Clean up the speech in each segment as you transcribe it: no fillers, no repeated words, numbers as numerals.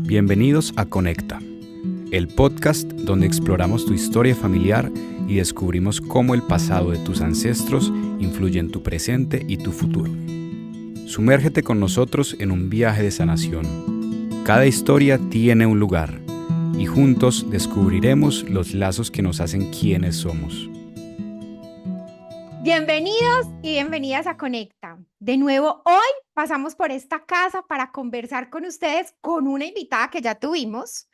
Bienvenidos a Conecta, el podcast donde exploramos tu historia familiar y descubrimos cómo el pasado de tus ancestros influye en tu presente y tu futuro. Sumérgete con nosotros en un viaje de sanación. Cada historia tiene un lugar y juntos descubriremos los lazos que nos hacen quienes somos. Bienvenidos y bienvenidas a Conecta. De nuevo, hoy pasamos por esta casa para conversar con ustedes con una invitada que ya tuvimos.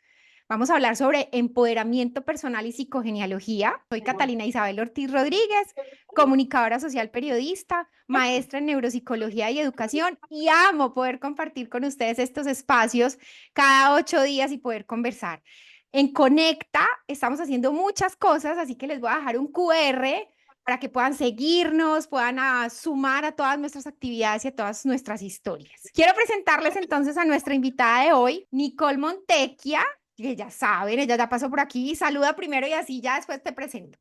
Vamos a hablar sobre empoderamiento personal y psicogenealogía. Soy Catalina Isabel Ortiz Rodríguez, comunicadora social periodista, maestra en neuropsicología y educación, y amo poder compartir con ustedes estos espacios cada 8 días y poder conversar. En Conecta estamos haciendo muchas cosas, así que les voy a dejar un QR para que puedan seguirnos, puedan sumar a todas nuestras actividades y a todas nuestras historias. Quiero presentarles entonces a nuestra invitada de hoy, Nicole Montecchia, que ya saben, ella ya pasó por aquí. Saluda primero y así ya después te presento.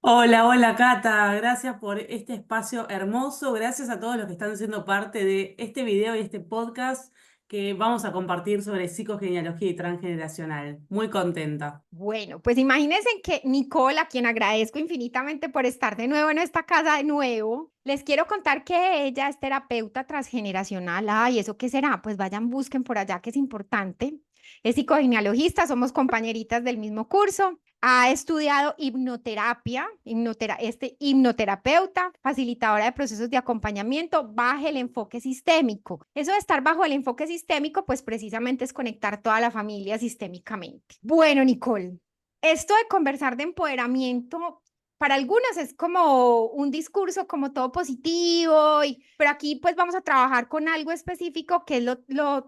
Hola Cata, gracias por este espacio hermoso, gracias a todos los que están siendo parte de este video y este podcast que vamos a compartir sobre psicogenealogía y transgeneracional. Muy contenta. Bueno, pues imagínense que Nicole, a quien agradezco infinitamente por estar de nuevo en esta casa de nuevo, les quiero contar que ella es terapeuta transgeneracional. Ay, ¿eso qué será? Pues vayan, busquen por allá que es importante. Es psicogenealogista, somos compañeritas del mismo curso. Ha estudiado hipnoterapia, hipnoterapeuta, facilitadora de procesos de acompañamiento bajo el enfoque sistémico. Eso de estar bajo el enfoque sistémico, pues precisamente es conectar toda la familia sistémicamente. Bueno, Nicole, esto de conversar de empoderamiento para algunas es como un discurso como todo positivo, pero aquí pues vamos a trabajar con algo específico que es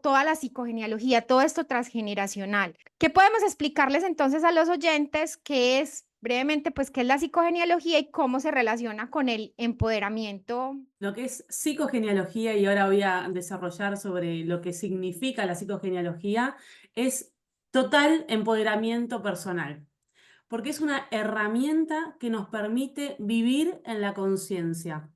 toda la psicogenealogía, todo esto transgeneracional. ¿Qué podemos explicarles entonces a los oyentes qué es brevemente pues qué es la psicogenealogía y cómo se relaciona con el empoderamiento? Lo que es psicogenealogía, y ahora voy a desarrollar sobre lo que significa la psicogenealogía, es total empoderamiento personal, porque es una herramienta que nos permite vivir en la conciencia.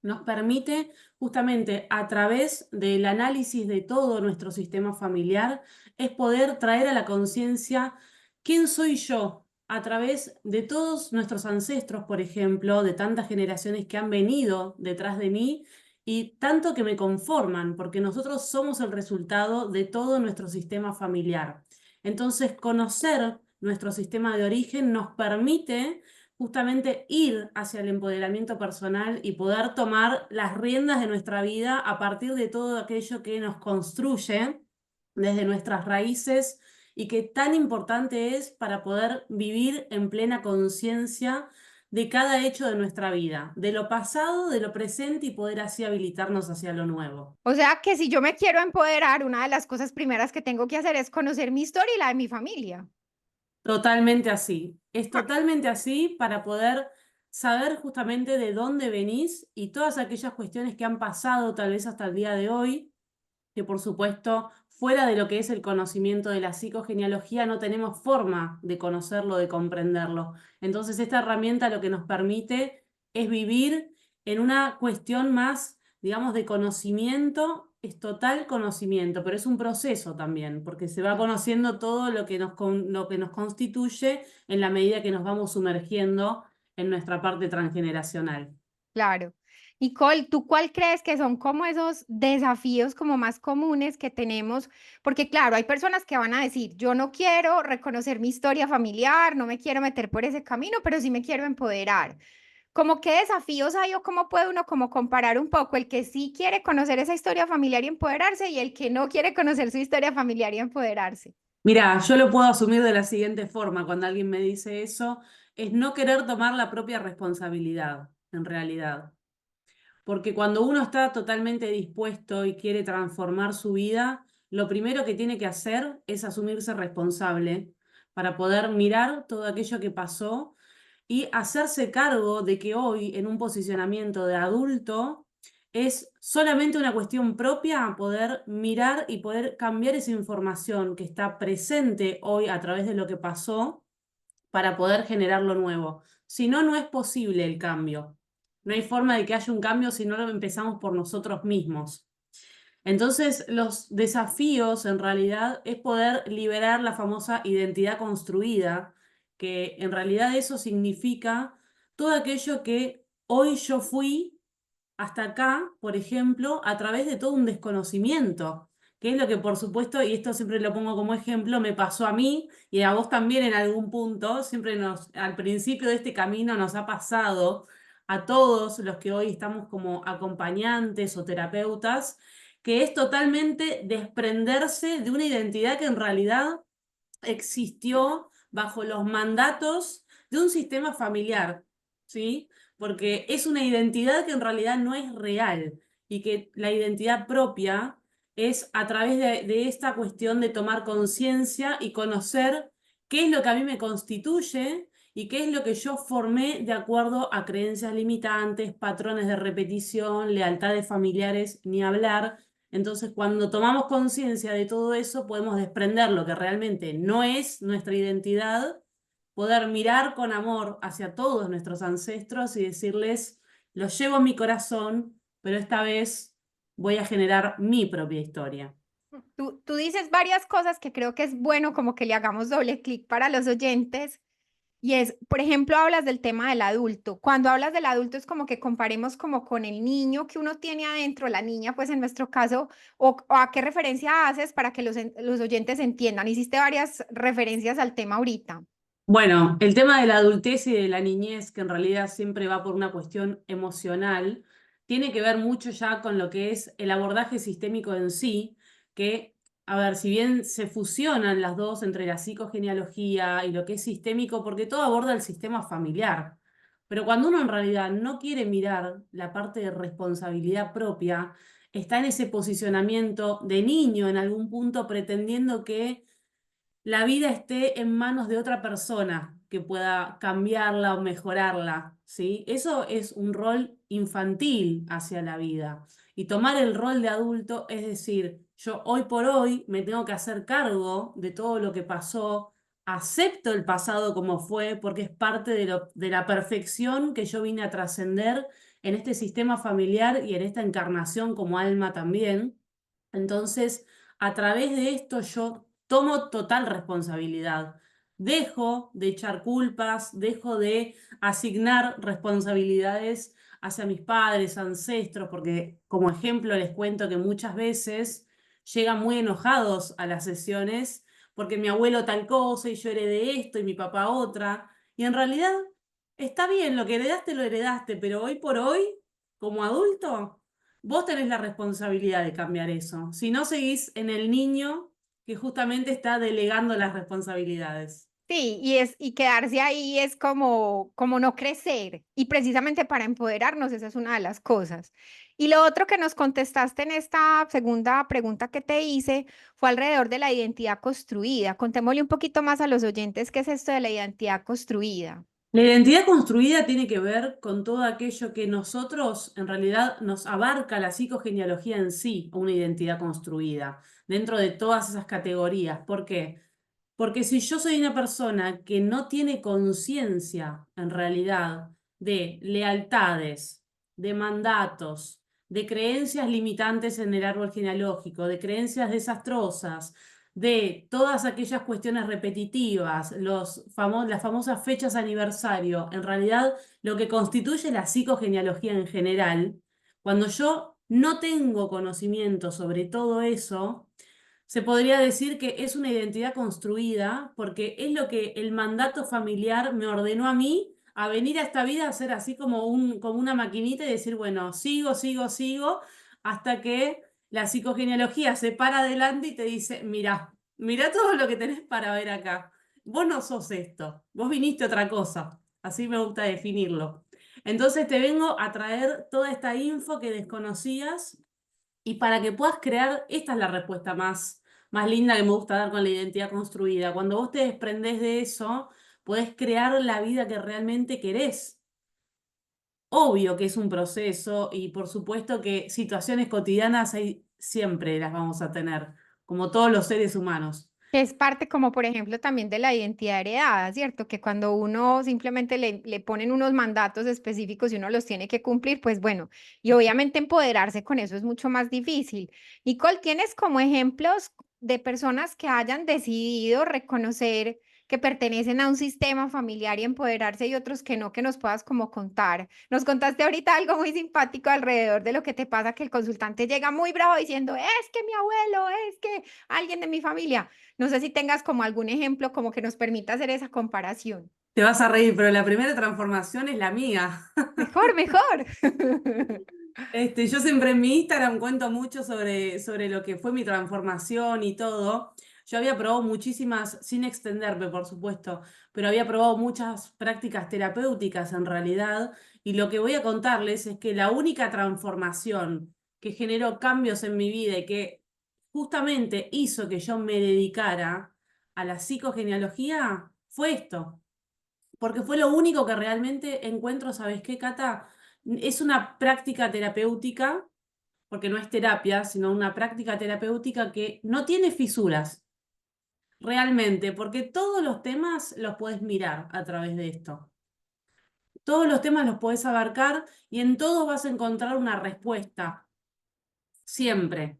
Nos permite justamente a través del análisis de todo nuestro sistema familiar, es poder traer a la conciencia quién soy yo a través de todos nuestros ancestros, por ejemplo, de tantas generaciones que han venido detrás de mí y tanto que me conforman, porque nosotros somos el resultado de todo nuestro sistema familiar. Entonces, conocer nuestro sistema de origen nos permite justamente ir hacia el empoderamiento personal y poder tomar las riendas de nuestra vida a partir de todo aquello que nos construye desde nuestras raíces y que tan importante es para poder vivir en plena conciencia de cada hecho de nuestra vida, de lo pasado, de lo presente y poder así habilitarnos hacia lo nuevo. O sea que si yo me quiero empoderar, una de las cosas primeras que tengo que hacer es conocer mi historia y la de mi familia. Totalmente así. Es totalmente así para poder saber justamente de dónde venís y todas aquellas cuestiones que han pasado tal vez hasta el día de hoy, que por supuesto, fuera de lo que es el conocimiento de la psicogenealogía, no tenemos forma de conocerlo, de comprenderlo. Entonces, esta herramienta lo que nos permite es vivir en una cuestión más, digamos, de conocimiento. Es total conocimiento, pero es un proceso también, porque se va conociendo todo lo que nos constituye en la medida que nos vamos sumergiendo en nuestra parte transgeneracional. Claro. Nicole, ¿tú cuál crees que son como esos desafíos como más comunes que tenemos? Porque claro, hay personas que van a decir, yo no quiero reconocer mi historia familiar, no me quiero meter por ese camino, pero sí me quiero empoderar. ¿Cómo qué desafíos hay o cómo puede uno como comparar un poco el que sí quiere conocer esa historia familiar y empoderarse y el que no quiere conocer su historia familiar y empoderarse? Mira, yo lo puedo asumir de la siguiente forma cuando alguien me dice eso, es no querer tomar la propia responsabilidad, en realidad. Porque cuando uno está totalmente dispuesto y quiere transformar su vida, lo primero que tiene que hacer es asumirse responsable para poder mirar todo aquello que pasó y hacerse cargo de que hoy, en un posicionamiento de adulto, es solamente una cuestión propia poder mirar y poder cambiar esa información que está presente hoy a través de lo que pasó para poder generar lo nuevo. Si no, no es posible el cambio. No hay forma de que haya un cambio si no lo empezamos por nosotros mismos. Entonces, los desafíos en realidad es poder liberar la famosa identidad construida, que en realidad eso significa todo aquello que hoy yo fui hasta acá, por ejemplo, a través de todo un desconocimiento, que es lo que por supuesto, y esto siempre lo pongo como ejemplo, me pasó a mí y a vos también en algún punto, siempre al principio de este camino nos ha pasado a todos los que hoy estamos como acompañantes o terapeutas, que es totalmente desprenderse de una identidad que en realidad existió bajo los mandatos de un sistema familiar, ¿sí? Porque es una identidad que en realidad no es real y que la identidad propia es a través de esta cuestión de tomar conciencia y conocer qué es lo que a mí me constituye y qué es lo que yo formé de acuerdo a creencias limitantes, patrones de repetición, lealtades familiares, ni hablar. Entonces, cuando tomamos conciencia de todo eso, podemos desprender lo que realmente no es nuestra identidad, poder mirar con amor hacia todos nuestros ancestros y decirles, los llevo en mi corazón, pero esta vez voy a generar mi propia historia. Tú dices varias cosas que creo que es bueno como que le hagamos doble clic para los oyentes. Y es, por ejemplo, hablas del tema del adulto. Cuando hablas del adulto es como que comparemos como con el niño que uno tiene adentro, la niña, pues en nuestro caso, o a qué referencia haces para que los oyentes entiendan. Hiciste varias referencias al tema ahorita. Bueno, el tema de la adultez y de la niñez, que en realidad siempre va por una cuestión emocional, tiene que ver mucho ya con lo que es el abordaje sistémico en sí, que, a ver, si bien se fusionan las dos entre la psicogenealogía y lo que es sistémico, porque todo aborda el sistema familiar, pero cuando uno en realidad no quiere mirar la parte de responsabilidad propia, está en ese posicionamiento de niño en algún punto pretendiendo que la vida esté en manos de otra persona que pueda cambiarla o mejorarla, ¿sí? Eso es un rol infantil hacia la vida. Y tomar el rol de adulto es decir, yo hoy por hoy me tengo que hacer cargo de todo lo que pasó, acepto el pasado como fue, porque es parte de la perfección que yo vine a trascender en este sistema familiar y en esta encarnación como alma también. Entonces, a través de esto yo tomo total responsabilidad. Dejo de echar culpas, dejo de asignar responsabilidades hacia mis padres, ancestros, porque como ejemplo les cuento que muchas veces llegan muy enojados a las sesiones porque mi abuelo tal cosa y yo heredé esto y mi papá otra. Y en realidad está bien, lo heredaste, pero hoy por hoy, como adulto, vos tenés la responsabilidad de cambiar eso. Si no, seguís en el niño que justamente está delegando las responsabilidades. Sí, y quedarse ahí es como no crecer. Y precisamente para empoderarnos, esa es una de las cosas. Y lo otro que nos contestaste en esta segunda pregunta que te hice fue alrededor de la identidad construida. Contémosle un poquito más a los oyentes qué es esto de la identidad construida. La identidad construida tiene que ver con todo aquello que nosotros, en realidad, nos abarca la psicogenealogía en sí, una identidad construida, dentro de todas esas categorías. ¿Por qué? Porque si yo soy una persona que no tiene conciencia, en realidad, de lealtades, de mandatos, de creencias limitantes en el árbol genealógico, de creencias desastrosas, de todas aquellas cuestiones repetitivas, las famosas fechas aniversario, en realidad lo que constituye la psicogenealogía en general, cuando yo no tengo conocimiento sobre todo eso, se podría decir que es una identidad construida porque es lo que el mandato familiar me ordenó a mí a venir a esta vida a ser así como una maquinita y decir, bueno, sigo, sigo, sigo, hasta que la psicogenealogía se para adelante y te dice, mira, mira todo lo que tenés para ver acá. Vos no sos esto, vos viniste otra cosa. Así me gusta definirlo. Entonces te vengo a traer toda esta info que desconocías y para que puedas crear, esta es la respuesta más linda que me gusta dar con la identidad construida. Cuando vos te desprendés de eso, podés crear la vida que realmente querés. Obvio que es un proceso y por supuesto que situaciones cotidianas siempre las vamos a tener, como todos los seres humanos. Que es parte como, por ejemplo, también de la identidad heredada, ¿cierto? Que cuando uno simplemente le ponen unos mandatos específicos y uno los tiene que cumplir, pues bueno, y obviamente empoderarse con eso es mucho más difícil. Nicole, ¿tienes como ejemplos de personas que hayan decidido reconocer que pertenecen a un sistema familiar y empoderarse y otros que no, que nos puedas como contar? Nos contaste ahorita algo muy simpático alrededor de lo que te pasa, que el consultante llega muy bravo diciendo, es que mi abuelo, es que alguien de mi familia. No sé si tengas como algún ejemplo como que nos permita hacer esa comparación. Te vas a reír, pero la primera transformación es la mía. Mejor, mejor. Yo siempre en mi Instagram cuento mucho sobre lo que fue mi transformación y todo. Yo había probado muchísimas, sin extenderme, por supuesto, pero había probado muchas prácticas terapéuticas en realidad. Y lo que voy a contarles es que la única transformación que generó cambios en mi vida y que justamente hizo que yo me dedicara a la psicogenealogía fue esto. Porque fue lo único que realmente encuentro, ¿sabes qué, Cata? Es una práctica terapéutica, porque no es terapia, sino una práctica terapéutica que no tiene fisuras, realmente, porque todos los temas los puedes mirar a través de esto. Todos los temas los puedes abarcar y en todo vas a encontrar una respuesta, siempre.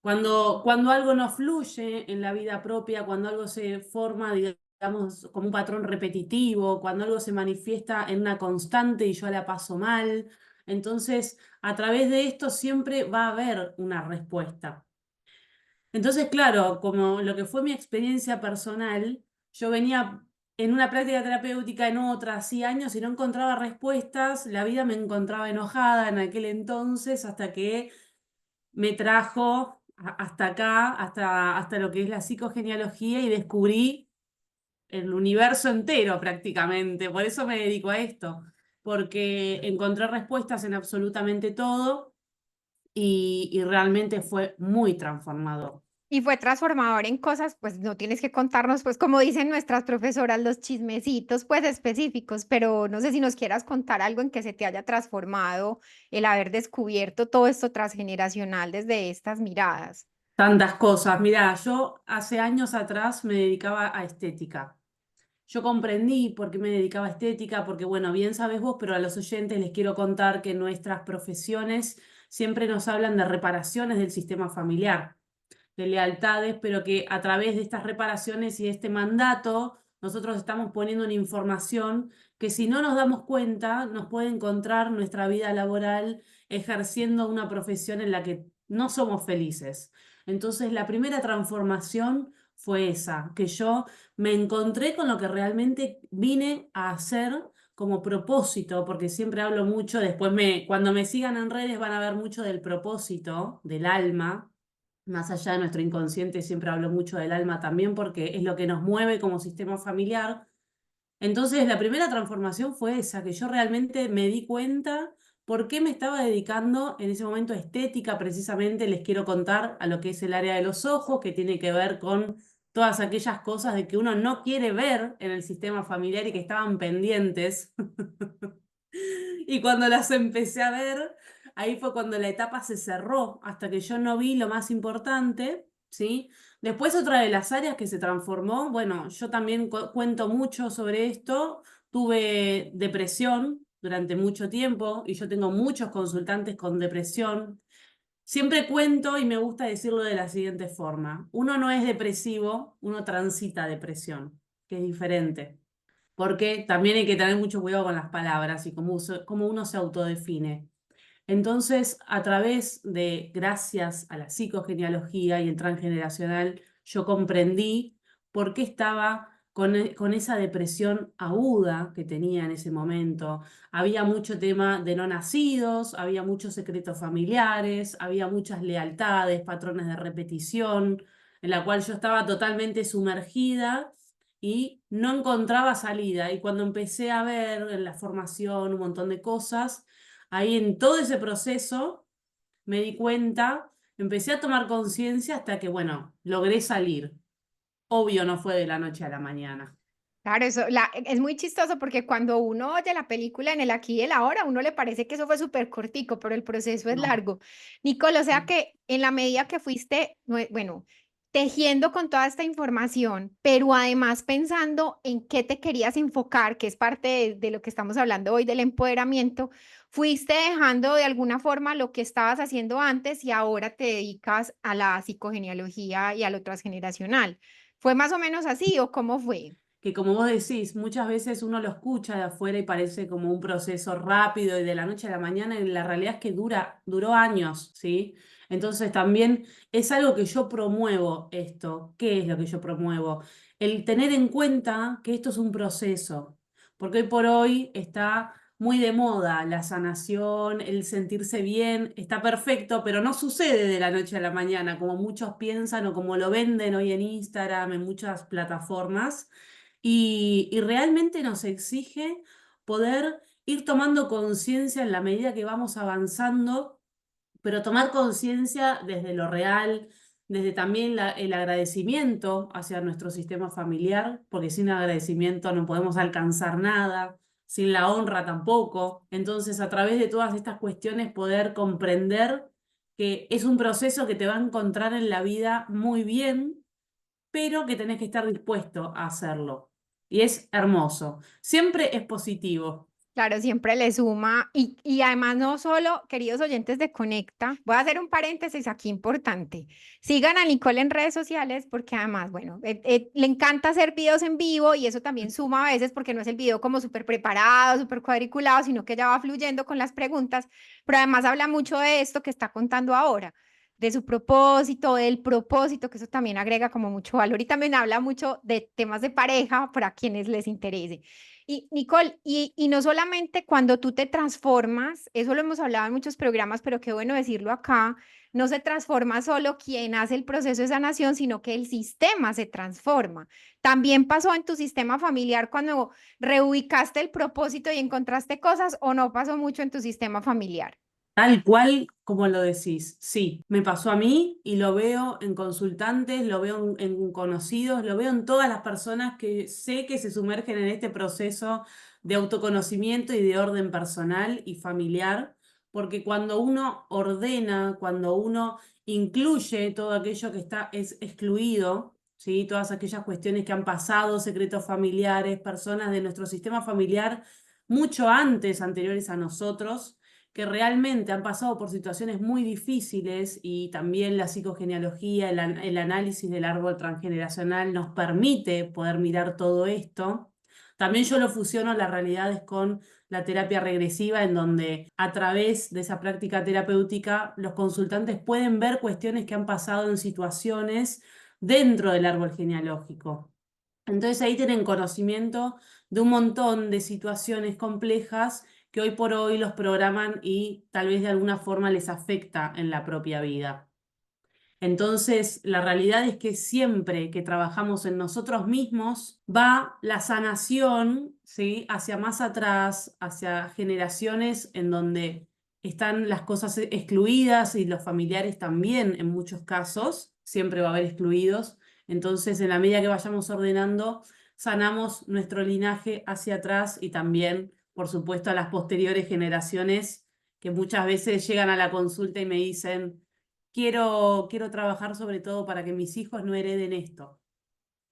Cuando algo no fluye en la vida propia, cuando algo se forma, digamos, como un patrón repetitivo, cuando algo se manifiesta en una constante y yo la paso mal, entonces a través de esto siempre va a haber una respuesta. Entonces, claro, como lo que fue mi experiencia personal, yo venía en una práctica terapéutica, en otra, hacía años y no encontraba respuestas, la vida me encontraba enojada en aquel entonces hasta que me trajo hasta acá, hasta lo que es la psicogenealogía y descubrí el universo entero prácticamente. Por eso me dedico a esto, porque encontré respuestas en absolutamente todo y realmente fue muy transformador. Y fue transformador en cosas, pues no tienes que contarnos, pues como dicen nuestras profesoras, los chismecitos, pues específicos, pero no sé si nos quieras contar algo en que se te haya transformado el haber descubierto todo esto transgeneracional desde estas miradas. Tantas cosas. Mirá, yo hace años atrás me dedicaba a estética. Yo comprendí por qué me dedicaba a estética, porque bueno, bien sabes vos, pero a los oyentes les quiero contar que nuestras profesiones siempre nos hablan de reparaciones del sistema familiar, de lealtades, pero que a través de estas reparaciones y de este mandato, nosotros estamos poniendo una información que si no nos damos cuenta, nos puede encontrar nuestra vida laboral ejerciendo una profesión en la que no somos felices. Entonces, la primera transformación fue esa, que yo me encontré con lo que realmente vine a hacer como propósito, porque siempre hablo mucho, cuando me sigan en redes van a ver mucho del propósito, del alma, más allá de nuestro inconsciente, siempre hablo mucho del alma también porque es lo que nos mueve como sistema familiar. Entonces, la primera transformación fue esa, que yo realmente me di cuenta por qué me estaba dedicando en ese momento a estética, precisamente les quiero contar a lo que es el área de los ojos, que tiene que ver con todas aquellas cosas de que uno no quiere ver en el sistema familiar y que estaban pendientes. Y cuando las empecé a ver, ahí fue cuando la etapa se cerró, hasta que yo no vi lo más importante, ¿sí? Después otra de las áreas que se transformó, bueno, yo también cuento mucho sobre esto, tuve depresión durante mucho tiempo y yo tengo muchos consultantes con depresión. Siempre cuento y me gusta decirlo de la siguiente forma, uno no es depresivo, uno transita depresión, que es diferente porque también hay que tener mucho cuidado con las palabras y cómo uno se autodefine. Entonces, a través de, gracias a la psicogenealogía y el transgeneracional, yo comprendí por qué estaba con esa depresión aguda que tenía en ese momento. Había mucho tema de no nacidos, había muchos secretos familiares, había muchas lealtades, patrones de repetición, en la cual yo estaba totalmente sumergida y no encontraba salida. Y cuando empecé a ver en la formación un montón de cosas, ahí en todo ese proceso me di cuenta, empecé a tomar conciencia hasta que, bueno, logré salir. Obvio, no fue de la noche a la mañana. Claro, eso es muy chistoso porque cuando uno oye la película en el aquí y el ahora, a uno le parece que eso fue súper cortico, pero el proceso es No. largo. Nicole, o sea que en la medida que fuiste, bueno, tejiendo con toda esta información, pero además pensando en qué te querías enfocar, que es parte de lo que estamos hablando hoy del empoderamiento, fuiste dejando de alguna forma lo que estabas haciendo antes y ahora te dedicas a la psicogenealogía y a lo transgeneracional. ¿Fue más o menos así o cómo fue? Que como vos decís, muchas veces uno lo escucha de afuera y parece como un proceso rápido y de la noche a la mañana, y la realidad es que duró años, ¿sí? Entonces también es algo que yo promuevo esto. ¿Qué es lo que yo promuevo? El tener en cuenta que esto es un proceso, porque hoy por hoy está muy de moda la sanación, el sentirse bien, está perfecto, pero no sucede de la noche a la mañana, como muchos piensan o como lo venden hoy en Instagram, en muchas plataformas. Y realmente nos exige poder ir tomando conciencia en la medida que vamos avanzando, pero tomar conciencia desde lo real, desde también el agradecimiento hacia nuestro sistema familiar, porque sin agradecimiento no podemos alcanzar nada, sin la honra tampoco. Entonces, a través de todas estas cuestiones, poder comprender que es un proceso que te va a encontrar en la vida muy bien, pero que tenés que estar dispuesto a hacerlo. Y es hermoso. Siempre es positivo. Claro, siempre le suma y además no solo, queridos oyentes de Conecta, voy a hacer un paréntesis aquí importante. Sigan a Nicole en redes sociales porque además, bueno, le encanta hacer videos en vivo y eso también suma a veces porque no es el video como súper preparado, súper cuadriculado, sino que ya va fluyendo con las preguntas, pero además habla mucho de esto que está contando ahora, de su propósito, del propósito, que eso también agrega como mucho valor y también habla mucho de temas de pareja para quienes les interese. Y Nicole, y no solamente cuando tú te transformas, eso lo hemos hablado en muchos programas, pero qué bueno decirlo acá, no se transforma solo quien hace el proceso de sanación, sino que el sistema se transforma. ¿También pasó en tu sistema familiar cuando reubicaste el propósito y encontraste cosas o no pasó mucho en tu sistema familiar? Tal cual como lo decís. Sí, me pasó a mí y lo veo en consultantes, lo veo en conocidos, lo veo en todas las personas que sé que se sumergen en este proceso de autoconocimiento y de orden personal y familiar, porque cuando uno ordena, cuando uno incluye todo aquello que es excluido, ¿sí? Todas aquellas cuestiones que han pasado, secretos familiares, personas de nuestro sistema familiar mucho antes, anteriores a nosotros, que realmente han pasado por situaciones muy difíciles, y también la psicogenealogía, el análisis del árbol transgeneracional nos permite poder mirar todo esto. También yo lo fusiono las realidades con la terapia regresiva, en donde a través de esa práctica terapéutica los consultantes pueden ver cuestiones que han pasado en situaciones dentro del árbol genealógico. Entonces ahí tienen conocimiento de un montón de situaciones complejas que hoy por hoy los programan y tal vez de alguna forma les afecta en la propia vida. Entonces, la realidad es que siempre que trabajamos en nosotros mismos, va la sanación, ¿sí? Hacia más atrás, hacia generaciones en donde están las cosas excluidas, y los familiares también en muchos casos, siempre va a haber excluidos. Entonces, en la medida que vayamos ordenando, sanamos nuestro linaje hacia atrás, y también, por supuesto, a las posteriores generaciones que muchas veces llegan a la consulta y me dicen: quiero trabajar sobre todo para que mis hijos no hereden esto.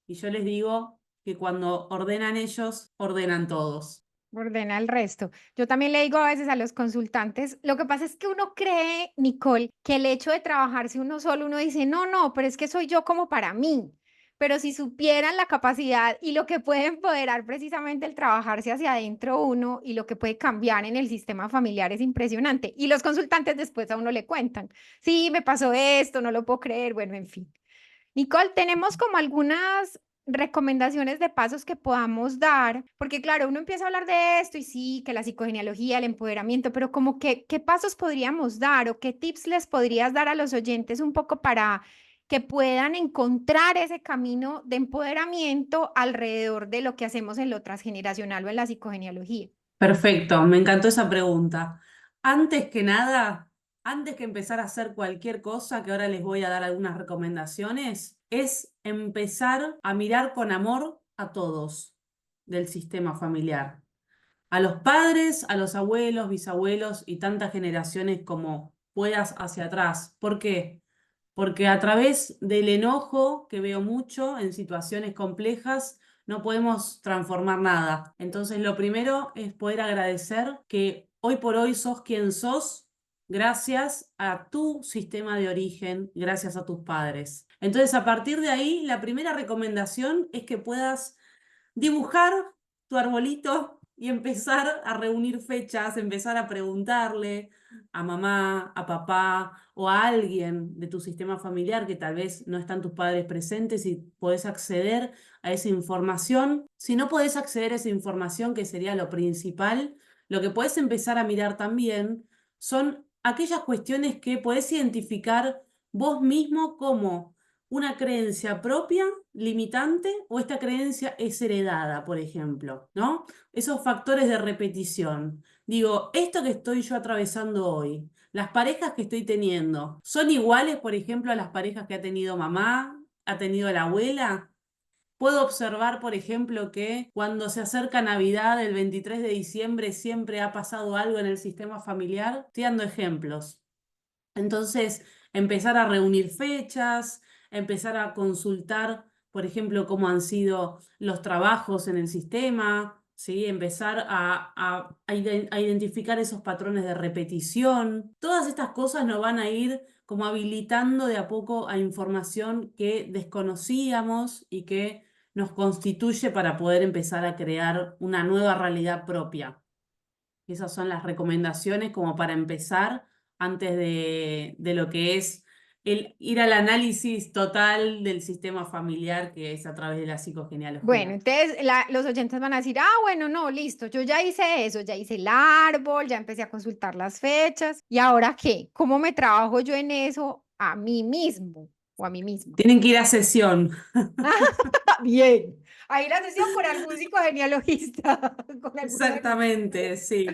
Y yo les digo que cuando ordenan ellos, ordenan todos. Ordena el resto. Yo también le digo a veces a los consultantes, lo que pasa es que uno cree, Nicole, que el hecho de trabajarse uno solo, uno dice, no, no, pero es que soy yo como para mí. Pero si supieran la capacidad y lo que puede empoderar precisamente el trabajarse hacia adentro uno y lo que puede cambiar en el sistema familiar es impresionante. Y los consultantes después a uno le cuentan, sí, me pasó esto, no lo puedo creer, bueno, en fin. Nicole, tenemos como algunas recomendaciones de pasos que podamos dar, porque claro, uno empieza a hablar de esto y sí, que la psicogenealogía, el empoderamiento, pero como que, ¿qué pasos podríamos dar o qué tips les podrías dar a los oyentes un poco para que puedan encontrar ese camino de empoderamiento alrededor de lo que hacemos en lo transgeneracional o en la psicogenealogía? Perfecto, me encantó esa pregunta. Antes que nada, antes que empezar a hacer cualquier cosa, que ahora les voy a dar algunas recomendaciones, es empezar a mirar con amor a todos del sistema familiar. A los padres, a los abuelos, bisabuelos y tantas generaciones como puedas hacia atrás. ¿Por qué? porque a través del enojo, que veo mucho en situaciones complejas, no podemos transformar nada. Entonces, lo primero es poder agradecer que hoy por hoy sos quien sos gracias a tu sistema de origen, gracias a tus padres. Entonces, a partir de ahí, la primera recomendación es que puedas dibujar tu arbolito y empezar a reunir fechas, empezar a preguntarle a mamá, a papá o a alguien de tu sistema familiar que tal vez no están tus padres presentes y podés acceder a esa información. Si no podés acceder a esa información, que sería lo principal, lo que podés empezar a mirar también son aquellas cuestiones que podés identificar vos mismo como una creencia propia, limitante, o esta creencia es heredada, por ejemplo, ¿no? Esos factores de repetición. Digo, esto que estoy yo atravesando hoy, las parejas que estoy teniendo, ¿son iguales, por ejemplo, a las parejas que ha tenido mamá, ha tenido la abuela? Puedo observar, por ejemplo, que cuando se acerca Navidad, el 23 de diciembre, siempre ha pasado algo en el sistema familiar. Estoy dando ejemplos. Entonces, empezar a reunir fechas, empezar a consultar, por ejemplo, cómo han sido los trabajos en el sistema, ¿sí? Empezar a identificar esos patrones de repetición. Todas estas cosas nos van a ir como habilitando de a poco a información que desconocíamos y que nos constituye para poder empezar a crear una nueva realidad propia. Esas son las recomendaciones como para empezar antes de lo que es el ir al análisis total del sistema familiar, que es a través de la Bueno, psicogenealogía. entonces los oyentes van a decir, ah, bueno, no, listo, yo ya hice eso, ya hice el árbol, ya empecé a consultar las fechas, ¿y ahora qué? ¿Cómo me trabajo yo en eso a mí mismo o a mí misma? Tienen que ir a sesión. Bien, a ir a sesión con algún psicogenealogista, con alguno de los... Exactamente, sí.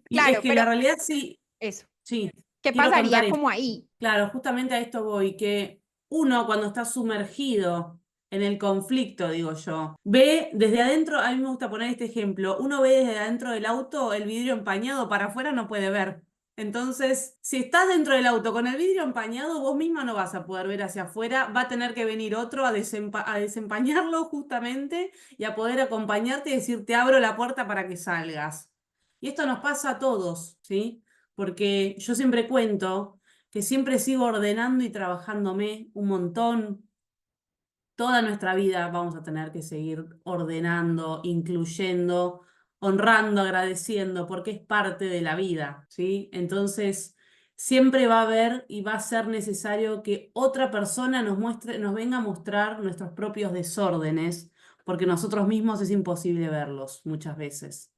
Y es Claro, que pero la realidad sí, eso, sí, ¿qué quiero contar pasaría esto. como ahí? Claro, justamente a esto voy, que uno cuando está sumergido en el conflicto, digo yo, ve desde adentro, a mí me gusta poner este ejemplo, uno ve desde adentro del auto el vidrio empañado, para afuera no puede ver. Entonces, si estás dentro del auto con el vidrio empañado, vos misma no vas a poder ver hacia afuera, va a tener que venir otro a desempañarlo justamente y a poder acompañarte y decir, te abro la puerta para que salgas. Y esto nos pasa a todos, ¿sí? Porque yo siempre cuento que siempre sigo ordenando y trabajándome un montón. Toda nuestra vida vamos a tener que seguir ordenando, incluyendo, honrando, agradeciendo, porque es parte de la vida, ¿sí? Entonces, siempre va a haber y va a ser necesario que otra persona nos muestre, nos venga a mostrar nuestros propios desórdenes, porque nosotros mismos es imposible verlos muchas veces.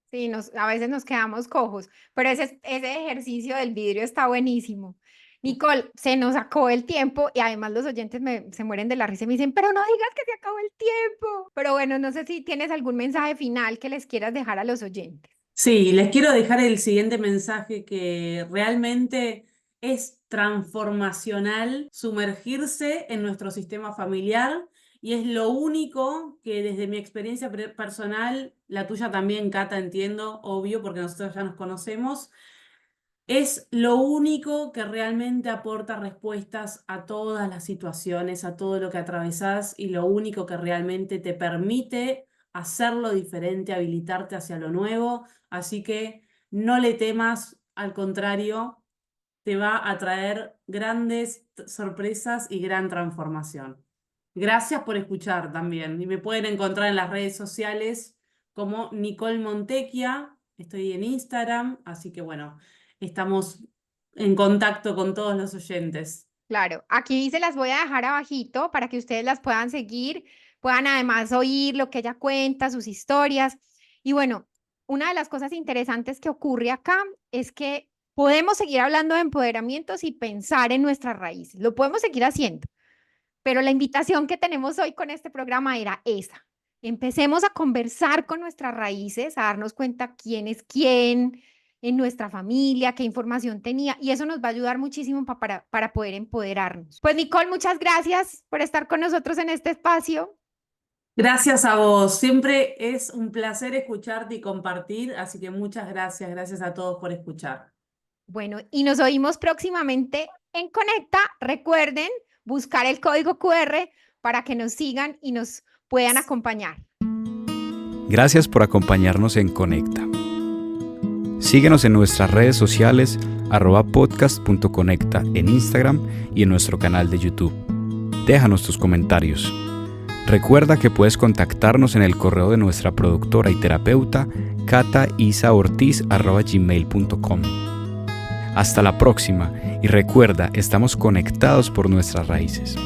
Sí, a veces nos quedamos cojos, pero ese ejercicio del vidrio está buenísimo. Nicole, se nos acabó el tiempo y además los oyentes se mueren de la risa y me dicen, pero no digas que se acabó el tiempo. Pero bueno, no sé si tienes algún mensaje final que les quieras dejar a los oyentes. Sí, les quiero dejar el siguiente mensaje que realmente es transformacional sumergirse en nuestro sistema familiar y es lo único que desde mi experiencia personal, la tuya también, Cata, entiendo, obvio, porque nosotros ya nos conocemos, es lo único que realmente aporta respuestas a todas las situaciones, a todo lo que atravesás y lo único que realmente te permite hacerlo diferente, habilitarte hacia lo nuevo. Así que no le temas, al contrario, te va a traer grandes sorpresas y gran transformación. Gracias por escuchar también. Y me pueden encontrar en las redes sociales como Nicole Montecchia. Estoy en Instagram, así que bueno, estamos en contacto con todos los oyentes. Claro, aquí se las voy a dejar abajito para que ustedes las puedan seguir, puedan además oír lo que ella cuenta, sus historias. Y bueno, una de las cosas interesantes que ocurre acá es que podemos seguir hablando de empoderamientos y pensar en nuestras raíces. Lo podemos seguir haciendo, pero la invitación que tenemos hoy con este programa era esa. Empecemos a conversar con nuestras raíces, a darnos cuenta quién es quién en nuestra familia, qué información tenía, y eso nos va a ayudar muchísimo para poder empoderarnos. Pues Nicole, muchas gracias por estar con nosotros en este espacio. Gracias a vos. Siempre es un placer escucharte y compartir, así que muchas gracias. Gracias a todos por escuchar. Bueno, y nos oímos próximamente en Conecta. Recuerden buscar el código QR para que nos sigan y nos puedan acompañar. Gracias por acompañarnos en Conecta. Síguenos en nuestras redes sociales @podcast.conecta en Instagram y en nuestro canal de YouTube. Déjanos tus comentarios. Recuerda que puedes contactarnos en el correo de nuestra productora y terapeuta cataisaortiz@gmail.com. Hasta la próxima y recuerda, estamos conectados por nuestras raíces.